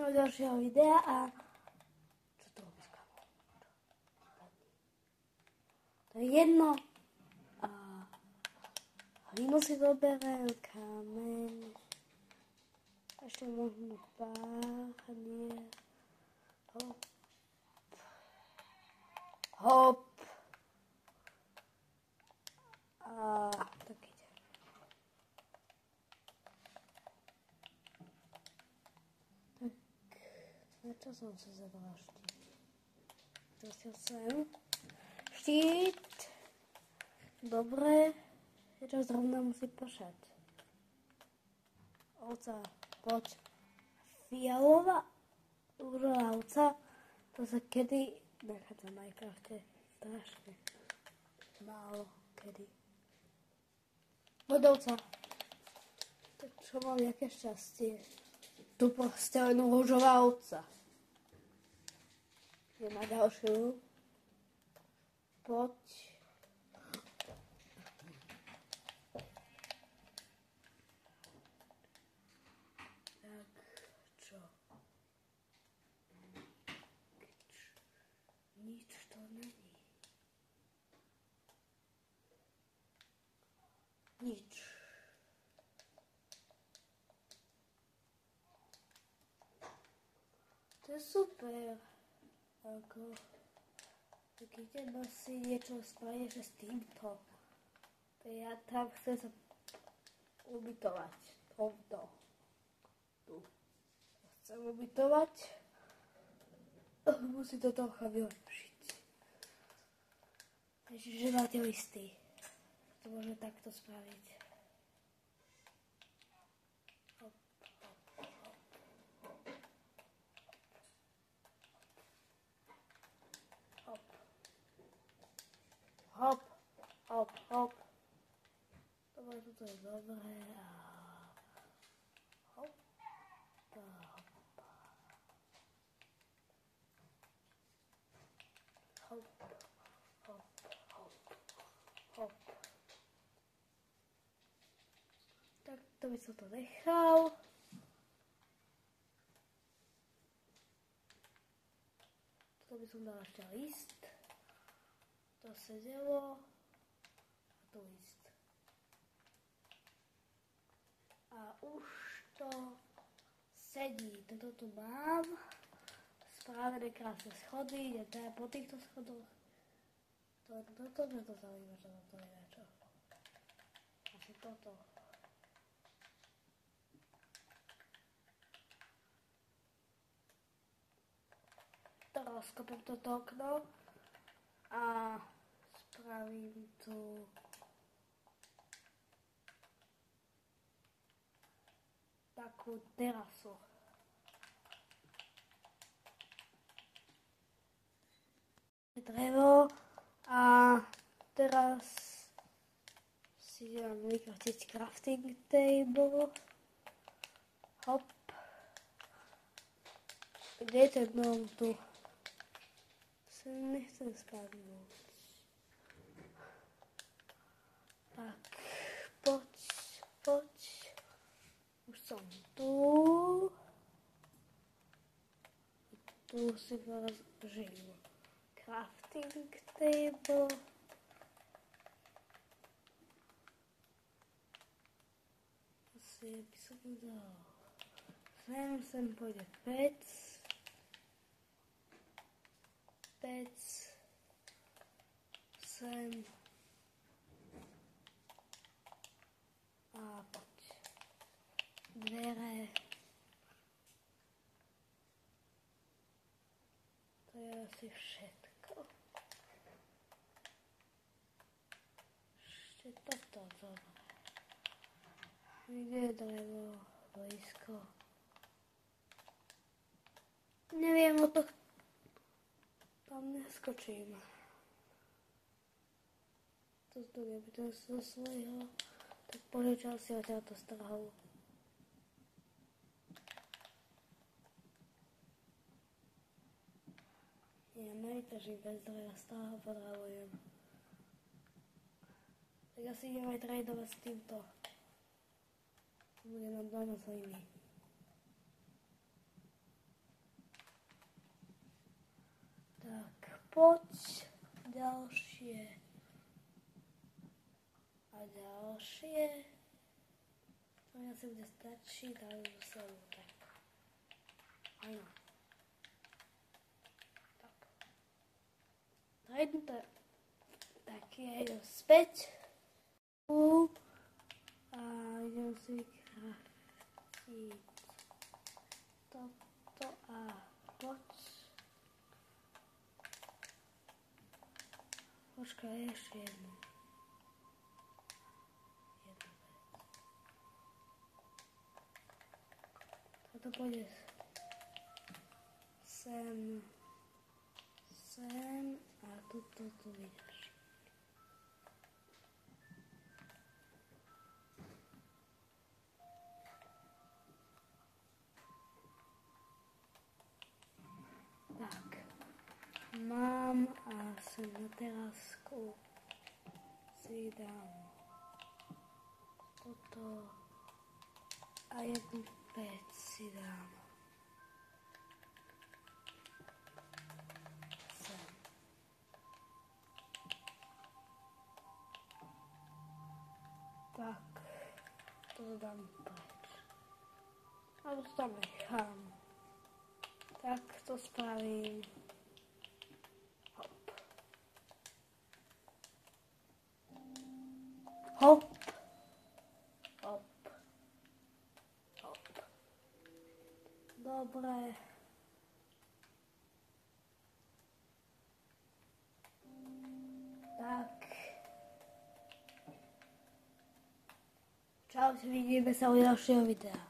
môjho ďalšieho videa a čo to robí? To je jedno. A hlínu si zoberiem, kameň. Ešte možno páchanie. Hop. Hop. A tak ide. Tak, na čo som sa zabrala štít? Zasiel sem. Štít. Dobre. Čo zrovna musí pršať. Ovca, poď. Fialová rúžová ovca. To sa kedy nachádza v Minecrafte. Strašne. Málo kedy. Vodovca. Tak čo mám, jaké šťastie. Tu proste len rúžová ovca. Idem na ďalšiu. Poď. Tak, čo? Nič to není. Nič. To je super. Ako... Tak idem asi niečo spraviť ešte s týmto. Ja tam chcem sa ubytovať. Tu. Chcem ubytovať. Musí to trocha vylepšiť. Čiže máte listy. To môžeme takto spraviť. Hop, hop, hop. Hop. Hop, hop, hop. Dobre, toto je dobré. A hop, hop. Hop, hop, hop, hop. Tak to by som to nechal. To by som dal ešte list. To sedelo. A to list. A už to sedí. Toto tu mám. Spravené krásne schody. Idem teda po týchto schodoch. Toto mňa to zaujíma, že to je niečo. Asi toto. Rozkopem toto okno a spravím tu takú terasu. Drevo a teraz si idem vykratiť crafting table. Hop. Kde je ten dom tu? Nechcem spadnúť. Tak, poď. Už som tu. Tu si žijú. Crafting table. Asi by som dal. Sem pôjde pec. Sem a poď. Dvere. To je asi všetko. Ešte toto dobre. Kde je drevo blízko? Neviem o to. Tam neskočím. To zdobie by to zo svojho. Tak požičal si odtiaľto z trhu. Ja nevytržím bez zdroja, stále ho potrebujem. Tak asi idem aj tradovať s týmto. Budem mať doma z iný. ďalšie a ďalšie. To asi bude stačiť, ale zase tak. Áno. Tak. Dajme to také späť. A idem si kraftiť toto a poď. Počkaj, ešte jednu. Toto pôjde sem a toto tu vidíš. Tak, mám a sem na terasku si dám toto a jednu pec si dám sem. Tak, to dám preč. A to tam nechám. Tak to spravím. Hop. Hop. Hop. Hop. Dobre. Tak. Čau, vidíme sa u ďalšieho videa.